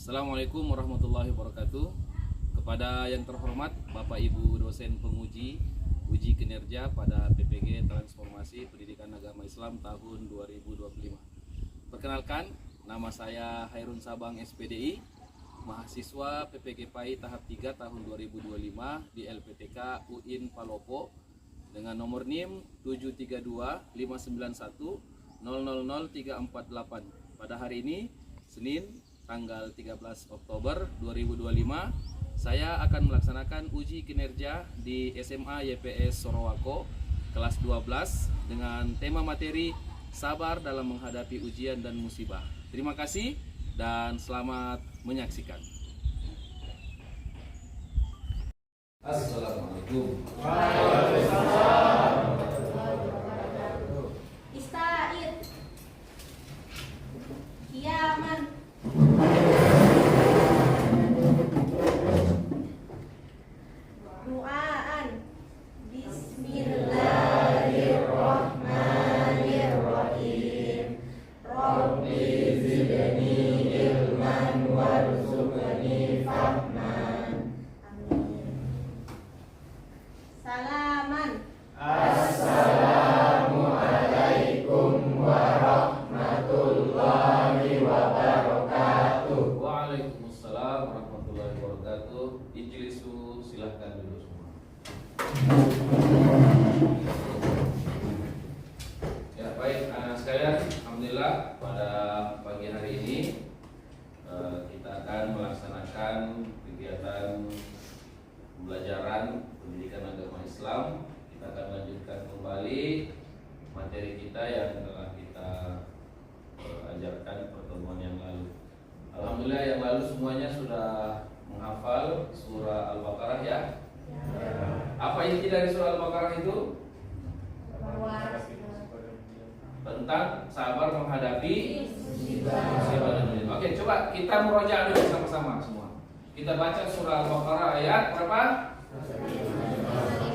Assalamualaikum warahmatullahi wabarakatuh. Kepada yang terhormat Bapak Ibu dosen penguji uji kinerja pada PPG Transformasi Pendidikan Agama Islam tahun 2025. Perkenalkan, nama saya Hairun Sabang SPDI, mahasiswa PPG PAI tahap 3 tahun 2025 di LPTK UIN Palopo dengan nomor NIM 7325910000348. Pada hari ini, Senin, tanggal 13 Oktober 2025, saya akan melaksanakan uji kinerja di SMA YPS Sorowako kelas 12 dengan tema materi sabar dalam menghadapi ujian dan musibah. Terima kasih dan selamat menyaksikan. Assalamualaikum. Ista'id Kiaman Duaan Bismillahirrahmanirrahim Rabbi zidni ilman warzuqni fahman. Amin. Salaman. Assalamualaikum warahmatullahi wabarakatuh. Waalaikumsalam warahmatullahi wabarakatuh. Ijlisu, silahkan duduk semua. Ya baik, sekalian, alhamdulillah pada pagi hari ini kita akan melaksanakan kegiatan pembelajaran pendidikan agama Islam. Kita akan lanjutkan kembali materi kita yang telah kita ajarkan pertemuan yang lalu. Alhamdulillah yang lalu semuanya sudah menghafal surah Al-Baqarah ya? Apa inti dari surah Al-Baqarah itu? Tentang sabar menghadapi musibah dan ujian. Oke, coba kita murojaah dulu sama-sama semua. Kita baca surah Al-Baqarah ayat berapa?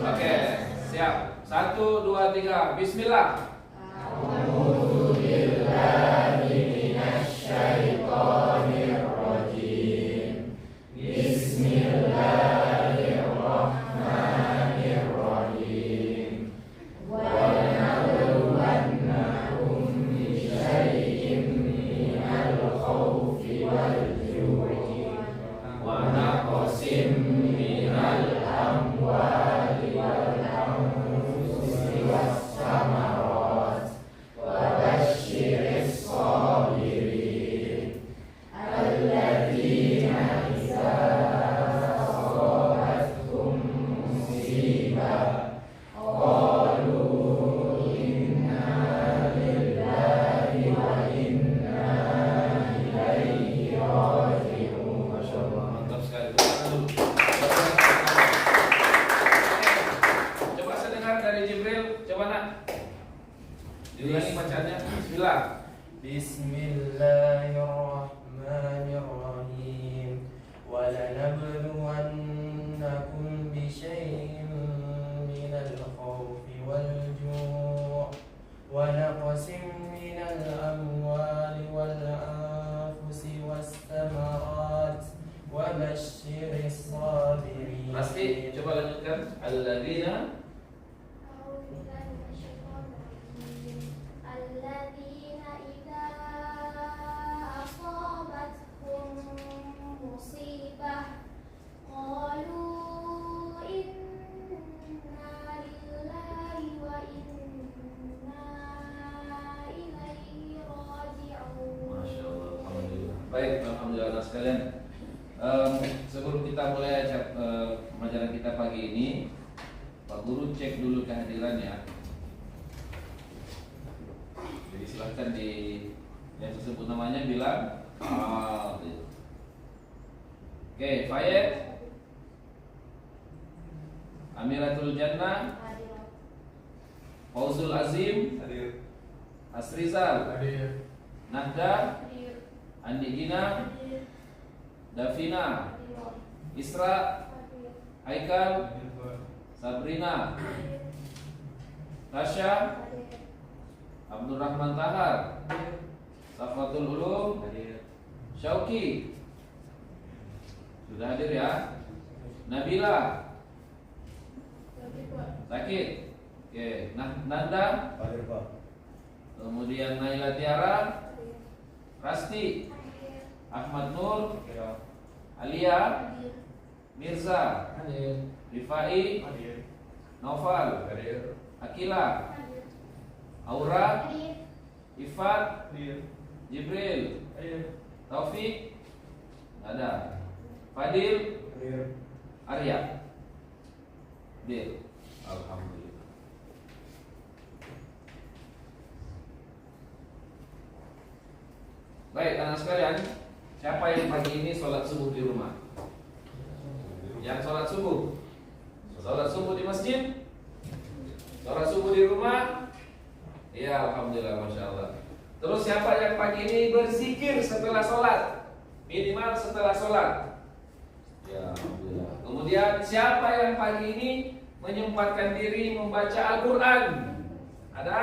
Oke, siap. 1, 2, 3. Bismillah. A'udzubillahi minasyaitonirrajim. Bismillahirrahmanirrahim. Wa nabluwannakum bisyai'in minal khawfi wal ju'i wa naqsim minal amwali wal anfusi was samarat wa basyiris sabirin alladzina idza asabatkum musibah qalu inna lillahi wa inna ilaihi raji'un. Masyaallah, mantap sekali. Coba saya dengar dari Jibril, coba nak diulangi bacaannya. Bismillah. Bismillahirrahmanirrahim. Walanabluwannakum bisyai'in minal khawfi wal ju' wa naqsim minal amwali wal anfusi was samarat wa basyiris sabirin. Pasti, coba lanjutkan. Alladzina Alladzina idza asabatkum musibah qalu inna lillahi wa inna ilaihi raji'un. Masya Allah, alhamdulillah. Baik, alhamdulillah anak sekalian. Sebelum kita mulai pembelajaran kita pagi ini, Pak Guru cek dulu kehadiran ya. Jadi silahkan di yang tersebut namanya bilang Oke, Fayed, Amiratul Jannah, Fauzul Azim, Hadir. Asrizal, Hadir. Nahda, Andi Gina, Davina, Isra, Haikal, Sabrina, Tasya, Abdul Rahman Tahar, Safatul Ulum, Syauki, Sudah hadir ya? Nabila sakit. Oke, Nanda. Hadir Pak. Kemudian Naila Tiara, Rasti, Ahmad Nur, Alia, Mirza, Hadir. Rifai, Hadir. Noval, Hadir. Akila, Aura, Hadir. Ifat, Hadir. Jibril, Hadir. Taufik, nggak ada. Fadil, Hadir. Arya, Hadir. Alhamdulillah. Baik, anak sekalian, siapa yang pagi ini sholat subuh di rumah? Yang sholat subuh? Sholat subuh di masjid? Sholat subuh di rumah? Iya, alhamdulillah, masya Allah. Terus siapa yang pagi ini berzikir setelah sholat? Minimal setelah sholat. Ya, alhamdulillah. Kemudian siapa yang pagi ini menyempatkan diri membaca Al-Quran? Ada?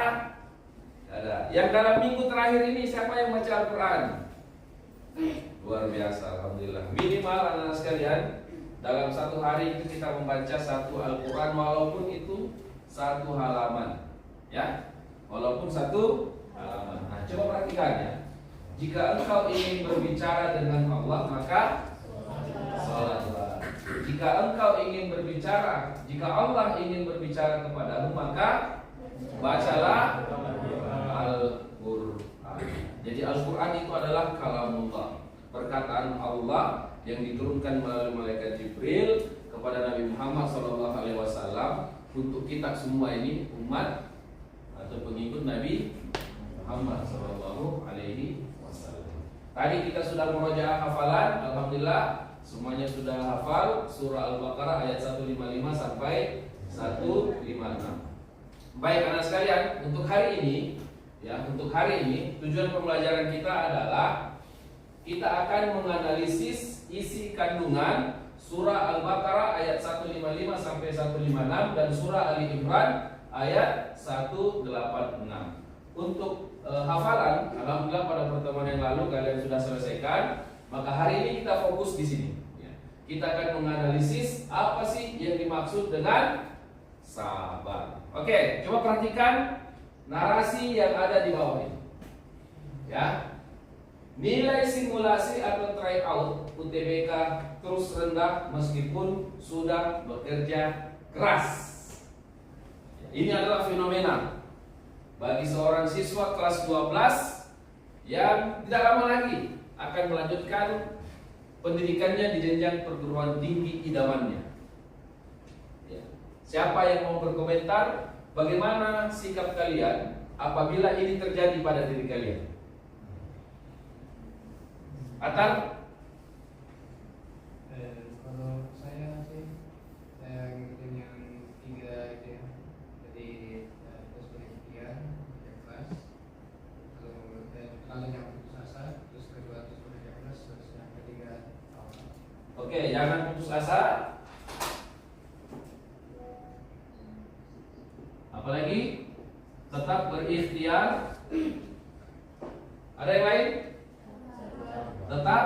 Ada. Yang dalam minggu terakhir ini siapa yang baca Al-Quran? Luar biasa, alhamdulillah. Minimal anak sekalian, dalam satu hari itu kita membaca satu Al-Quran, walaupun itu satu halaman, ya, walaupun satu halaman. Nah, coba perhatikan ya. Jika engkau ingin berbicara dengan Allah, maka salatlah. Jika engkau ingin berbicara, jika Allah ingin berbicara kepadamu, maka bacalah Al-Quran. Jadi Al-Quran itu adalah kalamullah, perkataan Allah yang diturunkan melalui malaikat Jibril kepada Nabi Muhammad SAW untuk kita semua ini umat atau pengikut Nabi Muhammad SAW. Tadi kita sudah murojaah hafalan, alhamdulillah semuanya sudah hafal surah Al-Baqarah ayat 155 sampai 156. Baik anak sekalian, untuk hari ini ya, untuk hari ini tujuan pembelajaran kita adalah kita akan menganalisis isi kandungan surah Al-Baqarah ayat 155 sampai 156 dan surah Ali Imran ayat 186. Untuk hafalan, alhamdulillah pada pertemuan yang lalu kalian sudah selesaikan. Maka hari ini kita fokus di sini. Ya. Kita akan menganalisis apa sih yang dimaksud dengan sabar. Oke, coba perhatikan narasi yang ada di bawah ini. Ya. Nilai simulasi atau tryout UTBK terus rendah meskipun sudah bekerja keras. Ini adalah fenomena bagi seorang siswa kelas 12 yang tidak lama lagi akan melanjutkan pendidikannya di jenjang perguruan tinggi idamannya. Ya. Siapa yang mau berkomentar bagaimana sikap kalian apabila ini terjadi pada diri kalian? Atar? Kalau saya sih, saya ngikutin yang 3 itu ya. Jadi terus penelitian, yang kelas. Kalau yang putus asa, terus kedua terus bekerja keras, terus yang ketiga awal. Oke, jangan putus asa. Apalagi tetap berikhtiar. Ada yang lain? Tetap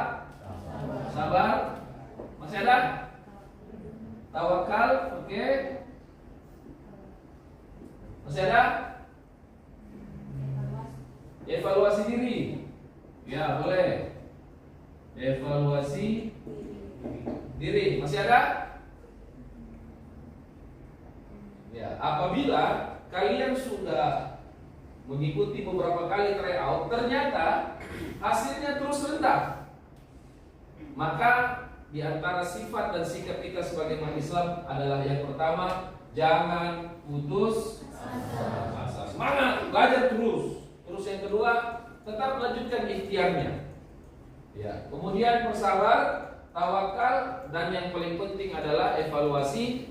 sabar. Masih ada? Tawakal, oke. Masih ada? Evaluasi diri. Ya, boleh. Evaluasi diri. Masih ada? Ya, apabila kalian sudah mengikuti beberapa kali tryout, ternyata hasilnya terus rendah, maka di antara sifat dan sikap kita sebagai umat Islam adalah yang pertama, jangan putus asa. Semangat, belajar terus. Terus yang kedua, tetap lanjutkan ikhtiarnya. Ya, kemudian bersabar, tawakal, dan yang paling penting adalah evaluasi.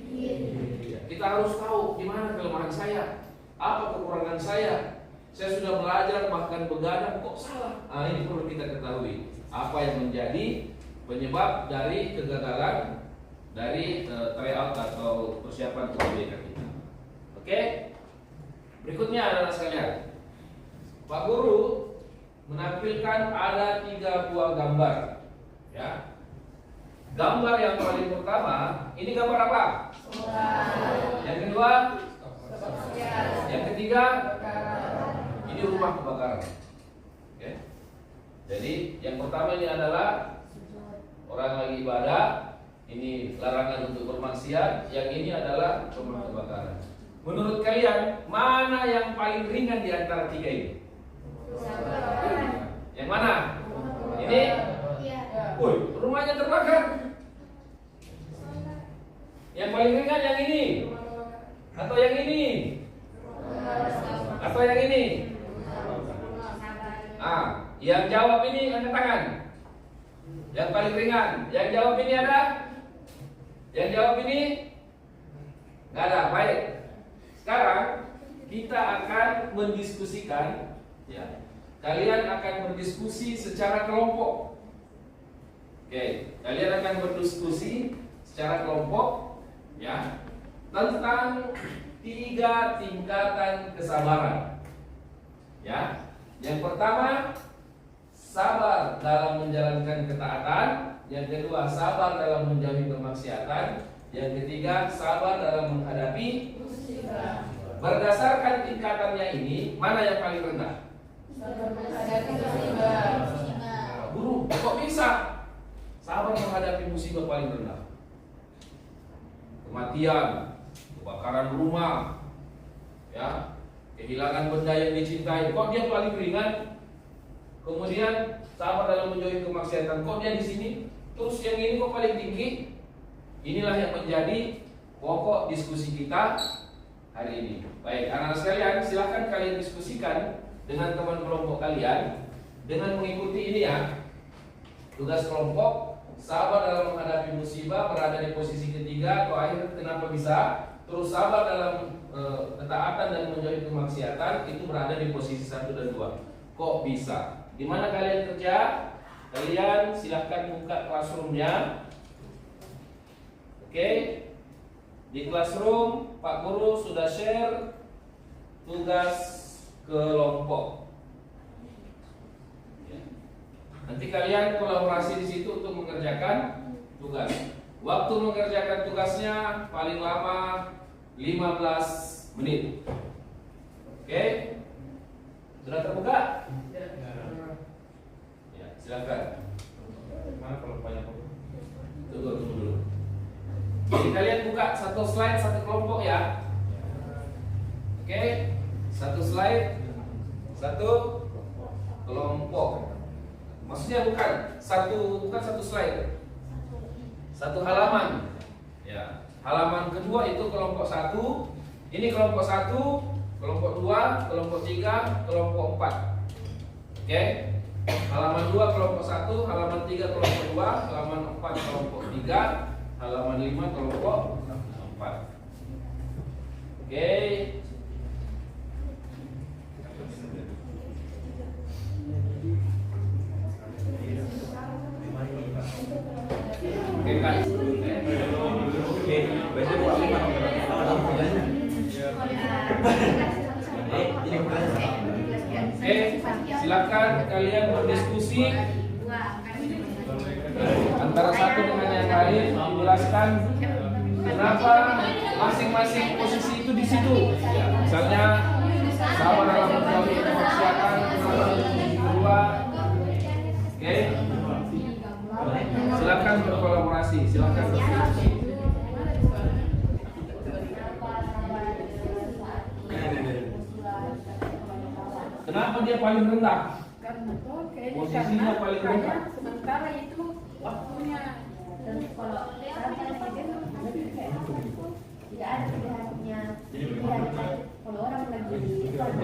Ya, kita harus tahu di mana kelemahan saya, apa kekurangan saya. Saya sudah belajar bahkan begadang kok salah. Nah, ini perlu kita ketahui apa yang menjadi penyebab dari kegagalan dari tryout atau persiapan UTBK kita. Oke. Berikutnya adalah sekalian, Pak Guru menampilkan ada 3 buah gambar. Ya. Gambar yang paling pertama, ini gambar apa? Yang kedua, yang ketiga, ini rumah kebakaran. Oke. Jadi yang pertama ini adalah orang lagi ibadah, ini larangan untuk bermaksiat. Yang ini adalah rumah kebakaran. Menurut kalian, mana yang paling ringan di antara tiga ini? Yang mana? Ini? Woi, rumahnya terbakar. Yang paling ringan yang ini? Atau yang ini? Atau yang ini? Yang jawab ini angkat tangan. Yang paling ringan. Yang jawab ini ada? Yang jawab ini? Nggak ada. Baik. Sekarang kita akan mendiskusikan. Ya. Kalian akan berdiskusi secara kelompok. Oke. Kalian akan berdiskusi secara kelompok, ya, tentang 3 tingkatan kesabaran. Ya. Yang pertama, sabar dalam menjalankan ketaatan. Yang kedua, sabar dalam menjauhi kemaksiatan. Yang ketiga, sabar dalam menghadapi musibah. Berdasarkan tingkatannya ini, mana yang paling rendah? Menghadapi musibah. Guru, kok bisa? Sabar menghadapi musibah paling rendah. Kematian, kebakaran rumah, ya, kehilangan benda yang dicintai, kok dia paling ringan? Kemudian sabar dalam menjauhi kemaksiatan, kok dia di sini? Terus yang ini kok paling tinggi? Inilah yang menjadi pokok diskusi kita hari ini. Baik, anak-anak sekalian, silahkan kalian diskusikan dengan teman kelompok kalian dengan mengikuti ini, ya. Tugas kelompok, sabar dalam menghadapi musibah, berada di posisi ketiga atau akhir. Kenapa bisa? Terus sabar dalam ketaatan dan menjauhi kemaksiatan, itu berada di posisi 1 dan 2. Kok bisa? Di mana kalian kerja? Kalian silahkan buka classroom-nya. Oke. Di classroom Pak Guru sudah share tugas kelompok. Ya. Nanti kalian kolaborasi di situ untuk mengerjakan tugas. Waktu mengerjakan tugasnya paling lama 15 menit. Oke? Sudah terbuka? Ya, silakan. Mana kalau banyak? Tunggu dulu. Jadi kalian buka satu slide satu kelompok, ya. Oke? Satu slide satu kelompok. Maksudnya bukan satu slide. Satu halaman. Ya. Halaman kedua itu kelompok 1. Ini kelompok 1, kelompok 2, kelompok 3, kelompok 4. Oke? Halaman 2 kelompok 1, halaman 3 kelompok 2, halaman 4 kelompok 3, halaman 5 kelompok 4. Oke. Oke, Kak. Oke, silakan kalian berdiskusi antara satu dengan yang lain, menjelaskan kenapa masing-masing posisi itu di situ. Ya, misalnya sama dalam menjauhi kemaksiatan, kedua. Oke, silakan berkolaborasi, silakan berdiskusi. Kenapa dia paling rendah? Posisinya paling rendah. Sementara itu waktunya. Dan kalau tidak ada pilihannya. Kalau orang lagi sementara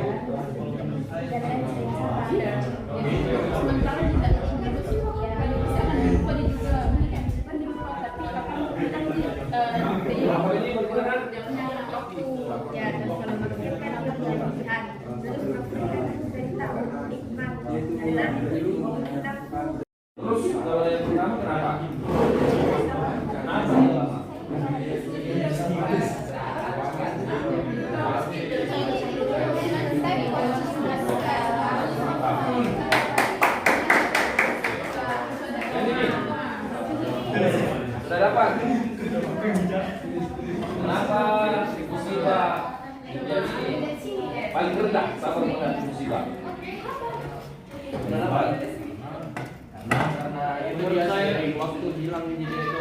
tidak Terus kalau yang Sudah dapat? Kenapa musibah menjadi paling rendah sabar menghadapi musibah? Sudah dapat? Karena itu biasa ya, waktu bilang jadi itu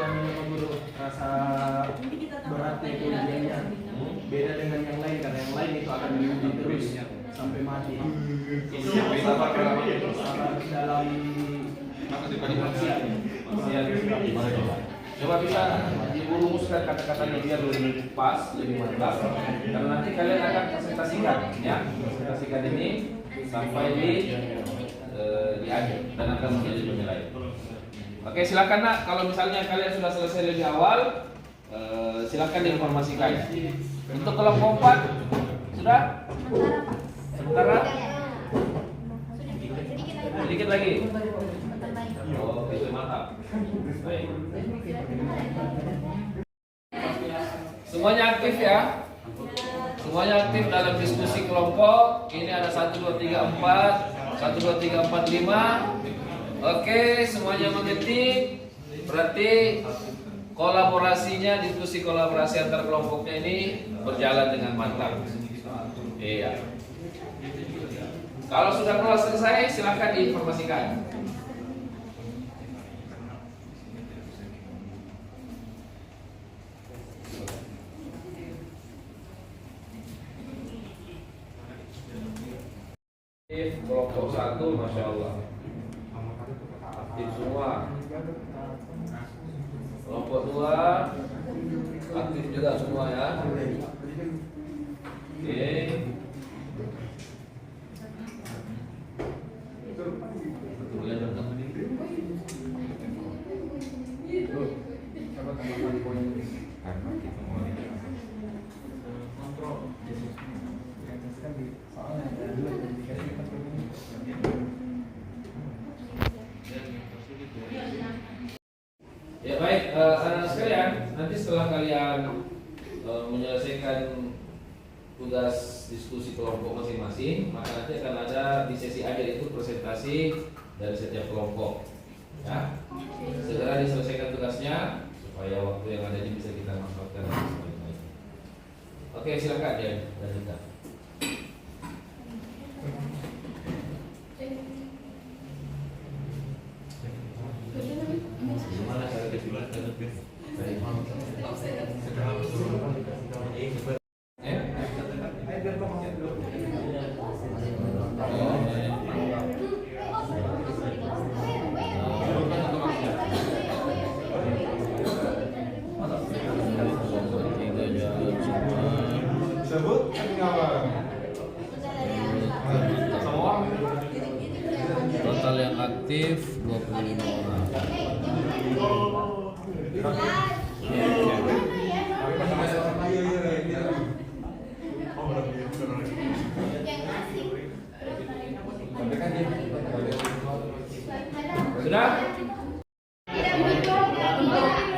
guru rasa beratnya itu ujiannya beda dengan yang lain, karena yang lain itu akan diuji terus sampai mati. Itu sabar dalam maksiat. Coba bisa dirumuskan kata-katanya biar lebih pas, lebih mantap. Karena nanti kalian akan presentasikan, ya, presentasikan ini sampai di akhir dan akan menjadi penilaian. Oke, silakan nak. Kalau misalnya kalian sudah selesai lebih awal, silakan diinformasikan. Untuk kelompok 4 sudah? Sementara? Sedikit lagi. Oh, itu mantap. Baik. Semuanya aktif ya. Semuanya aktif dalam diskusi kelompok. Ini ada 1 2 3 4, 1 2 3 4 5. Oke, semuanya mengetik. Berarti kolaborasinya, diskusi kolaborasi antar kelompoknya ini berjalan dengan mantap. Iya. Kalau sudah kelas selesai, silakan diinformasikan. Kelompok 1, Masya Allah, aktif semua. Kelompok 2 aktif juga semua ya. Oke. Ya baik, anak-anak sekalian, nanti setelah kalian menyelesaikan tugas diskusi kelompok masing-masing, maka nanti akan ada di sesi akhir itu presentasi dari setiap kelompok. Ya, segera diselesaikan tugasnya supaya waktu yang ada ini bisa kita manfaatkan. Oke, silakan ya, lanjutkan. Gimana cara kejualan dari total yang aktif 25 orang. Sudah?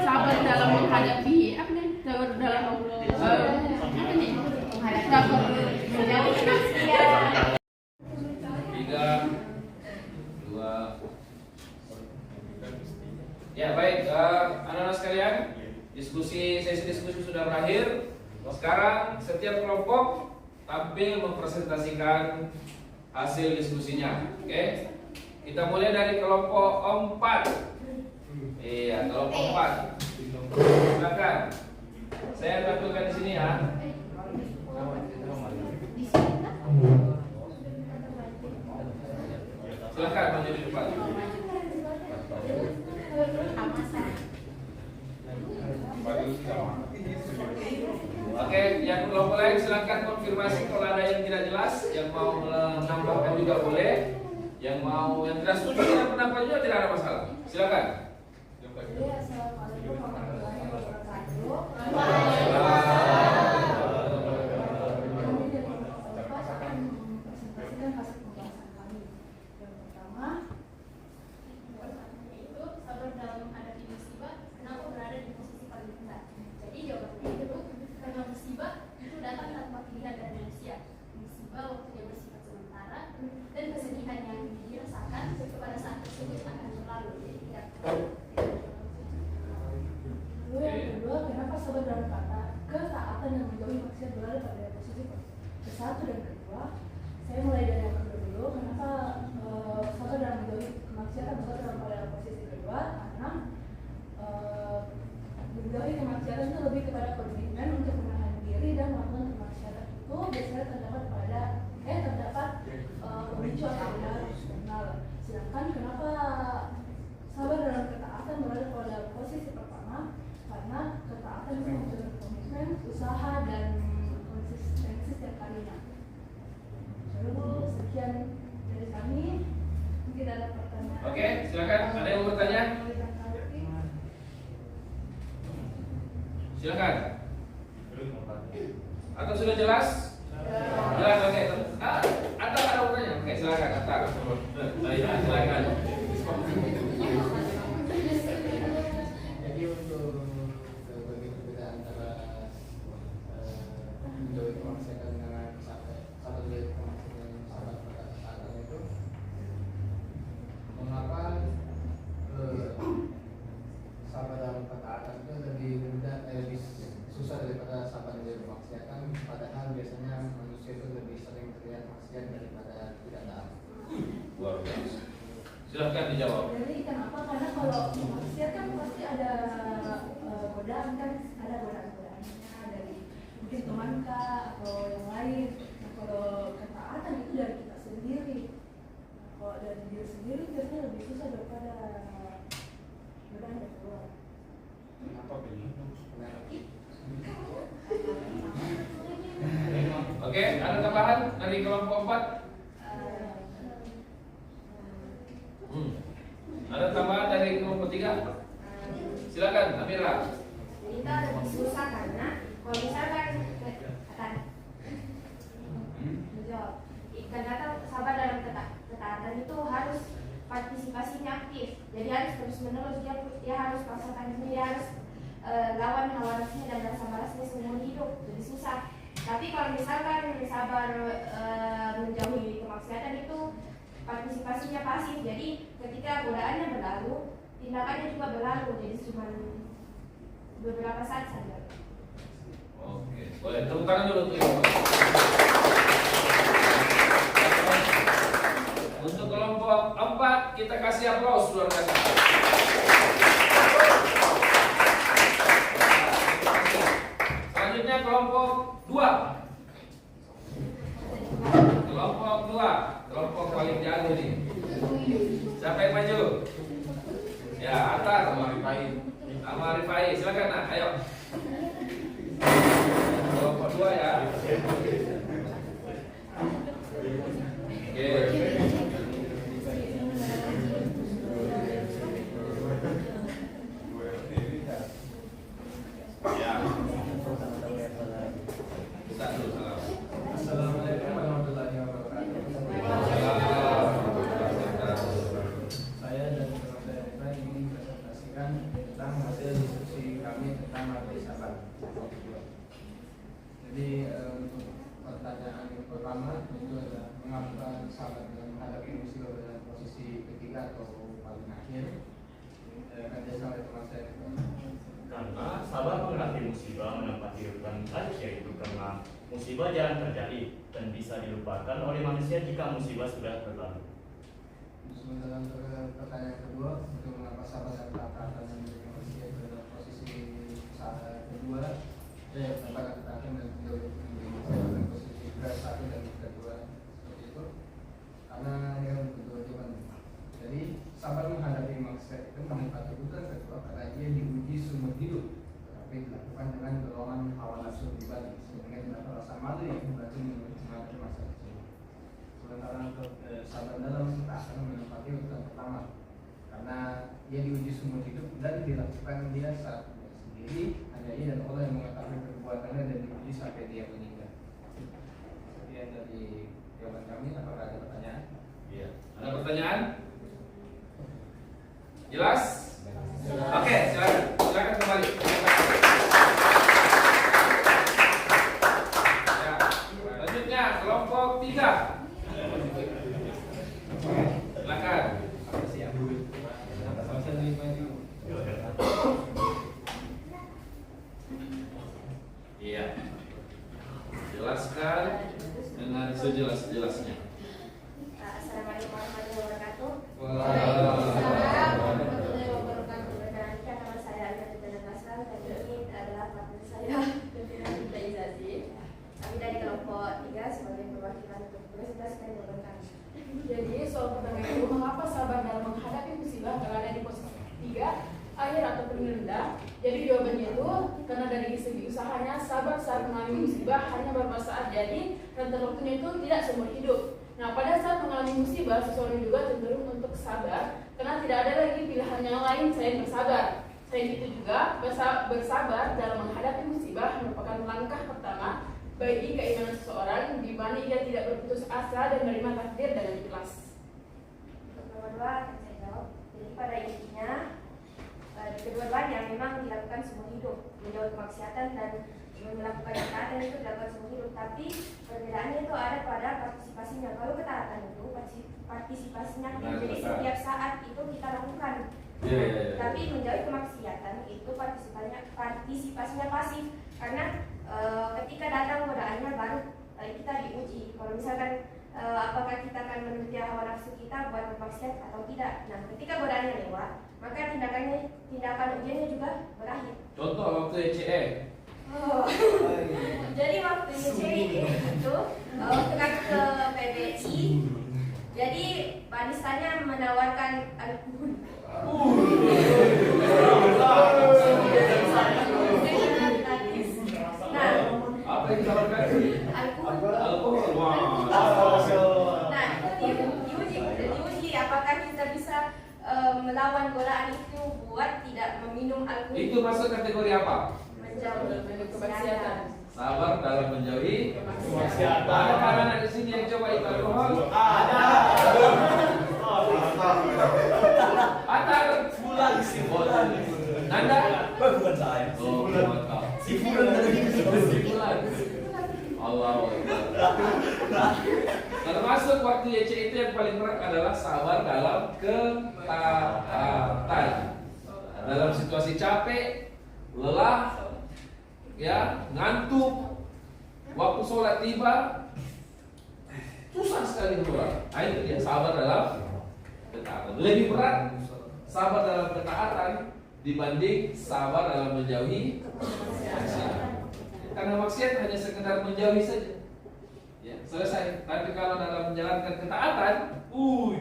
Sabar dalam menghadapi apa nih? Sabar dalam apa nih? Sabar menjauhi maksiat. 3, 2. Ya baik, anak-anak sekalian, sesi diskusi sudah berakhir. Sekarang setiap kelompok tampil mempresentasikan hasil diskusinya. Oke, kita mulai dari kelompok 4. Iya, kelompok 4. Silakan. Saya tampilkan di sini ya. Silakan maju di depan. Oke, yang kelompok lain silakan konfirmasi kalau ada yang tidak jelas, yang mau menambahkan juga boleh, yang tidak setuju dengan pendapat juga tidak ada masalah. Silakan. Assalamualaikum warahmatullahi wabarakatuh. Dan kesedihan yang dirasakan pada saat tersebut akan selalu jadi tidak Silakan. Atau sudah jelas? Jelas, oke. Atta ada urutnya. Oke, silakan Atta. Silakan. Jadi untuk bagi perbedaan antara menjauhi kemaksiatan dengan sahabat dari kemaksiatan dengan sahabat ketaatan itu, mengapa sahabat dalam ketaatan itu lebih mudah, lebih susah daripada sahabat dari kemaksiatan, padahal biasanya manusia itu lebih sering terlihat maksiat daripada tidak taat. Luar biasa. Silakan dijawab. Jadi kenapa? Karena kalau maksiat kan pasti ada godaan kan, ada godaan-godaannya dari mungkin teman kah atau yang lain. Nah, kalau ketaatan itu dari kita sendiri. Nah, kalau dari diri sendiri biasanya lebih susah daripada godaan dari luar. Kenapa begitu? Oke, ada tambahan dari kelompok 4? Ada tambahan dari kelompok 3? Silakan, Amira. Kita lebih susah karena kalau misalkan menjawab, karena sahabat dalam ketaatan itu harus partisipasinya aktif, jadi harus terus menerus dia harus pasangkan diri, dia harus lawan hawa nafsunya dan rasa malasnya seumur hidup, jadi susah. Tapi kalau misalkan sabar menjauhi kemaksiatan itu partisipasinya pasif, jadi ketika godaannya berlalu, tindakannya juga berlalu, jadi cuma beberapa saat saja. Oke, boleh tepuk tangan dulu untuk Ibu. Untuk kelompok 4 kita kasih aplaus luar biasa. Selanjutnya kelompok 2. Kelompok 2, kelompok paling jago nih. Siapa yang maju? Ya, Atar sama Rifai. Silakan, nah, ayo. Kelompok 2 ya. Oke. Ya. Bisa dulu salam. Assalamualaikum warahmatullahi wabarakatuh. Saya dan teman saya ingin presentasikan tentang hasil diskusi kami tentang materi sabar. Jadi untuk pertanyaan yang pertama itu adalah mengapa sahabat dalam menghadapi musibah dalam posisi ketiga atau paling akhir. Akan disampaikan teman saya. Karena sabar menghadapi musibah menempati urutan terakhir, yaitu karena musibah jarang terjadi dan bisa dilupakan oleh manusia jika musibah sudah berlalu. Sementara untuk pertanyaan kedua, untuk mengapa sabar dan ketaatan yang menjadi manusia dalam posisi kedua, apakah ketaatan dan dalam posisi satu dan kedua seperti itu? Karena yang kedua jawaban. Jadi sabar menghadapi maksiat itu menempati urutan kedua karena dia diuji seumur hidup, tetapi dilakukan dengan dorongan hawa nafsu pribadi sehingga terdapat rasa malu yang membantu menghadapi masalah tersebut. Sementara untuk sabar dalam ketaatan menempati urutan pertama karena dia diuji seumur hidup dan dilakukan dia saat sendiri, hanya ia dan Allah yang mengetahui perbuatannya dan diuji sampai dia meninggal. Sekian dari jawaban kami. Apakah ada pertanyaan? Iya. Ada pertanyaan? Jelas? Oke, silakan kembali. Ya, selanjutnya kelompok 3. Silakan. Iya. Jelaskan dengan sejelas-jelasnya. Assalamualaikum warahmatullahi wabarakatuh. Waalaikumsalam. Warahmatullahi wabarakatuh. Perkenalkan nama saya Alina Titana Kasal dan ini adalah partner saya pimpinan digitalisasi. Kami dari kelompok 3 sebagai perwakilan untuk presentasikan jawaban kami. Jadi soal pertama itu, mengapa sabar dalam menghadapi musibah berada di posisi 3 akhir atau paling rendah? Jadi jawabannya itu karena dari segi usahanya sabar saat mengalami musibah hanya beberapa saat, jadi rentang waktunya itu tidak seumur hidup. Nah, pada saat mengalami musibah, seseorang juga cenderung untuk sabar karena tidak ada lagi pilihan yang lain selain bersabar. Selain itu juga, bersabar dalam menghadapi musibah merupakan langkah pertama bagi keimanan seseorang di mana ia tidak berputus asa dan menerima takdir dengan ikhlas. Untuk nomor 2 akan saya jawab. Jadi pada intinya kedua-duanya memang dilakukan seumur hidup, menjauhi kemaksiatan dan melakukan ketaatan itu dilakukan seumur hidup. Tapi perbedaannya itu ada pada partisipasinya. Kalau ketaatan itu partisipasinya, jadi setiap saat itu kita lakukan. Tapi menjauhi kemaksiatan itu partisipasinya pasif, karena ketika datang godaannya baru kita diuji. Kalau misalkan apakah kita akan menuruti hawa nafsu kita buat bermaksiat atau tidak. Nah, ketika godaannya lewat, maka tindakan ujiannya juga berakhir. Contoh waktu ECE. Jadi waktu ECE itu waktu kami ke PBI, jadi baristanya menawarkan alkohol. Nah, Apa yang ditawarkan? Alkohol. Wah. Nah, itu diuji apakah kita bisa melawan godaan itu buat tidak meminum alkohol. Itu masuk kategori apa? Menjauhi Kemaksiatan. Sabar dalam menjauhi Kemaksiatan. Ada anak di sini yang coba itu alkohol? Ada. Ada bulan si bulan. Nanda? Bukan saya. Oh, bukan kau. Si bulan tadi. Si bulan. Allah. Termasuk waktu YC itu yang paling berat adalah sabar dalam ketaatan. Dalam situasi capek, lelah, ya, ngantuk, waktu sholat tiba, susah sekali keluar. Nah, itu dia sabar dalam ketaatan. Lebih berat sabar dalam ketaatan dibanding sabar dalam menjauhi maksiat. Karena maksiat hanya sekedar menjauhi saja, ya, selesai. Tapi kalau dalam menjalankan ketaatan,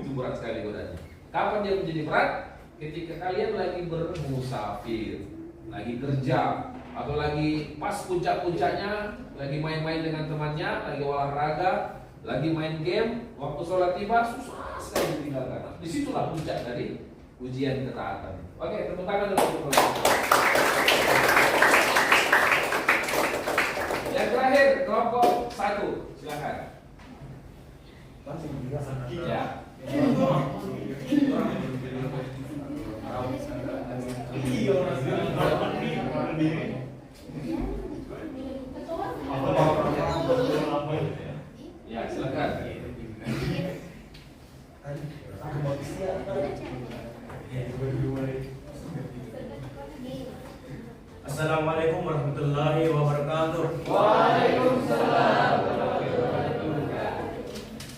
itu berat sekali godaannya. Kapan dia menjadi berat? Ketika kalian lagi bermusafir, lagi kerja, atau lagi pas puncak-puncaknya, lagi main-main dengan temannya, lagi olahraga, lagi main game, waktu sholat tiba susah sekali ditinggalkan. Disitulah puncak dari ujian ketaatan. Oke, tepuk tangan dulu. Yang terakhir, kelompok 1, silakan. Ya. Ya, silakan. Assalamualaikum warahmatullahi wabarakatuh. Waalaikumsalam.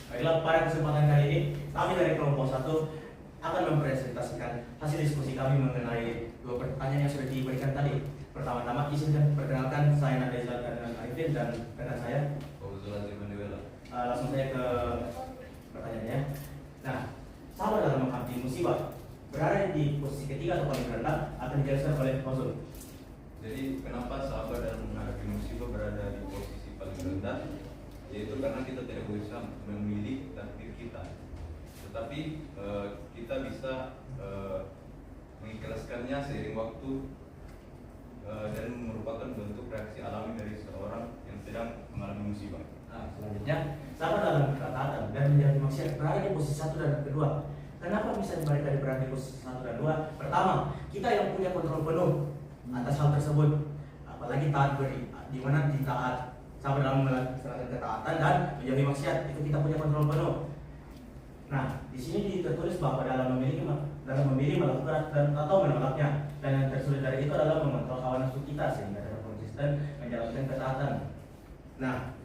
Baiklah, pada kesempatan kali ini kami dari kelompok 1 akan mempresentasikan hasil diskusi kami mengenai 2 pertanyaan yang sudah diberikan tadi. Pertama-tama izinkan perkenalkan saya Nanda Izal Kardinal Arifin dan rekan saya langsung saya ke pertanyaannya. Nah, sabar dalam menghadapi musibah berada di posisi ketiga atau paling rendah akan dijelaskan oleh Konsul. Jadi kenapa sabar dalam menghadapi musibah berada di posisi paling rendah? Yaitu karena kita tidak bisa memilih takdir kita, tetapi kita bisa mengikhlaskannya seiring waktu dan merupakan bentuk reaksi alami dari seorang yang sedang mengalami musibah. Nah, selanjutnya, sabar dalam ketaatan dan menjauhi maksiat berada di posisi 1 dan kedua. Kenapa bisa mereka berada di posisi 1 dan 2? Pertama, kita yang punya kontrol penuh atas hal tersebut, apalagi taat beri, di mana di taat sabar dalam melaksanakan ketaatan dan menjauhi maksiat itu kita punya kontrol penuh. Nah, di sini tertulis bahwa dalam memilih melakukan dan atau menolaknya, dan yang tersulit dari itu adalah mengontrol hawa nafsu kita sehingga dapat konsisten menjalankan ketaatan. Nah,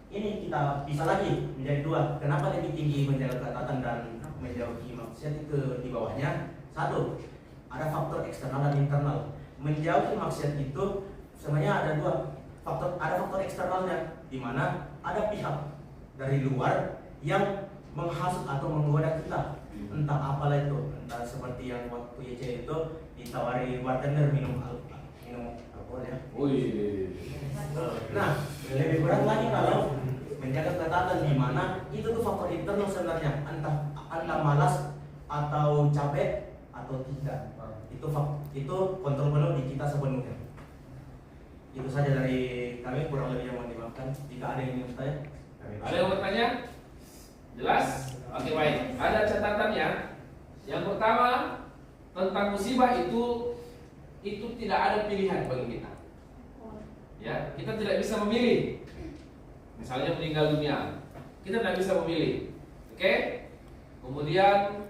ini kita bisa lagi menjadi 2. Kenapa lebih tinggi menjalankan ketaatan dan menjauhi maksiat itu di bawahnya? 1, ada faktor eksternal dan internal. Menjauhi maksiat itu sebenarnya ada 2 faktor. Ada faktor eksternalnya, di mana ada pihak dari luar yang menghasut atau menggoda kita, entah apalah itu, entah seperti yang waktu YC itu ditawari bartender minum alkohol ya. Nah, lebih berat lagi kalau menjaga ketaatan, di mana itu tuh faktor internal sebenarnya, entah Anda malas atau capek atau tidak. Itu itu kontrol penuh di kita sepenuhnya. Itu saja dari kami, kurang lebih yang mau dimaafkan. Jika ada yang ingin bertanya, Ada yang bertanya? Jelas? Oke, baik. Ada catatannya. Yang pertama, tentang musibah itu tidak ada pilihan bagi kita. Ya, kita tidak bisa memilih. Misalnya meninggal dunia, kita tidak bisa memilih. Oke? Kemudian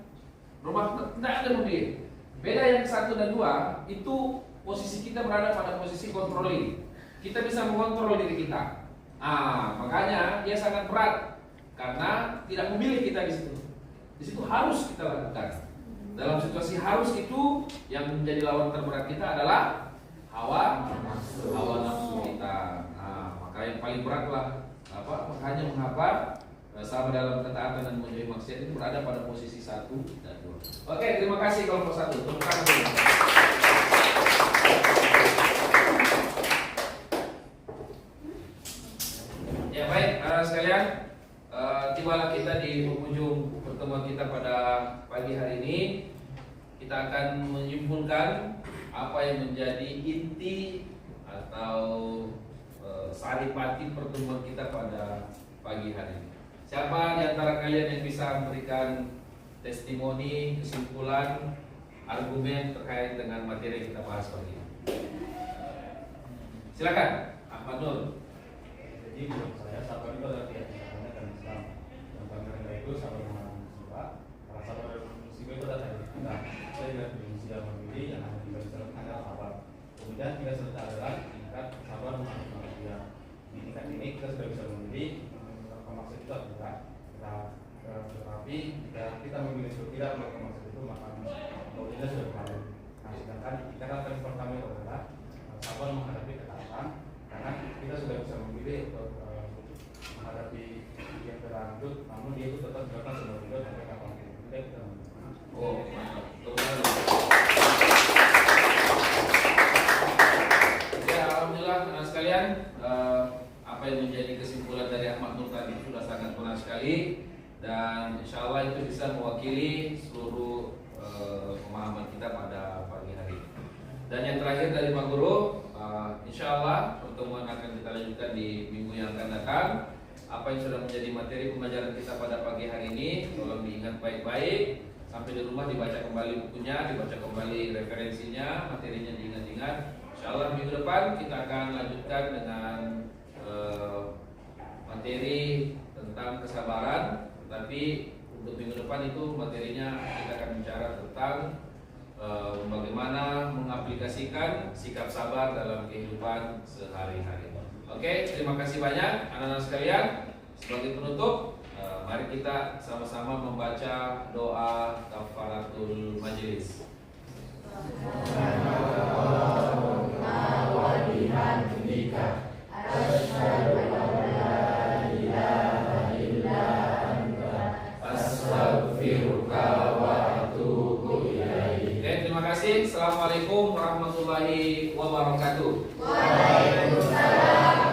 rumah tidak ada memilih. Beda yang 1 dan 2, itu posisi kita berada pada posisi controlling. Kita bisa mengontrol diri kita. Makanya dia sangat berat karena tidak memilih kita di situ. Di situ harus kita lakukan. Dalam situasi harus itu yang menjadi lawan terberat kita adalah hawa nafsu kita. Maka yang paling berat lah makanya mengapa sama dalam ketaatan dan menjauhi maksiat itu berada pada posisi 1 dan 2. Oke, terima kasih kelompok 1. Tepuk tangan dulu. Ya baik, sekalian, tibalah kita di penghujung pertemuan kita pada pagi hari ini. Kita akan menyimpulkan apa yang menjadi inti atau saripati pertemuan kita pada pagi hari ini. Siapa di antara kalian yang bisa memberikan testimoni, kesimpulan, argumen terkait dengan materi yang kita bahas pagi ini? Silakan, Ahmad Nur. Jadi menurut saya sabar itu adalah keyakinan dan Islam. Yang paling rendah itu sabar mengalami musibah. Karena sabar dalam musibah itu adalah kita. Saya tidak berfungsi dalam memilih yang hanya kita bisa lakukan adalah sabar. Kemudian tingkat selanjutnya adalah tingkat sabar mengalami manusia. Di tingkat ini kita sudah bisa memilih maksud itu adalah tetapi jika kita memilih untuk tidak melakukan maksud itu maka maksudnya sudah berlalu. Nah, sedangkan kita akan pertama itu adalah sabar menghadapi ketaatan. Karena kita sudah bisa memilih untuk menghadapi yang berlanjut, namun dia itu tetap dilakukan sebuah video sampai kapan kita mantap. Ya, alhamdulillah teman sekalian, apa yang menjadi kesimpulan dari Ahmad Nur tadi sudah sangat benar sekali, dan insya Allah itu bisa mewakili seluruh pemahaman kita pada pagi hari ini. Dan yang terakhir dari Pak Guru, insya Allah pertemuan akan kita lanjutkan di minggu yang akan datang. Apa yang sudah menjadi materi pembelajaran kita pada pagi hari ini, tolong diingat baik-baik. Sampai di rumah dibaca kembali bukunya, dibaca kembali referensinya, materinya diingat-ingat. Insya Allah minggu depan kita akan lanjutkan dengan materi tentang kesabaran. Tetapi untuk minggu depan itu materinya kita akan bicara tentang bagaimana mengaplikasikan sikap sabar dalam kehidupan sehari-hari. Oke, terima kasih banyak anak-anak sekalian. Sebagai penutup, mari kita sama-sama membaca doa kafaratul majelis. Terima kasih. Assalamualaikum warahmatullahi wabarakatuh. Waalaikumsalam.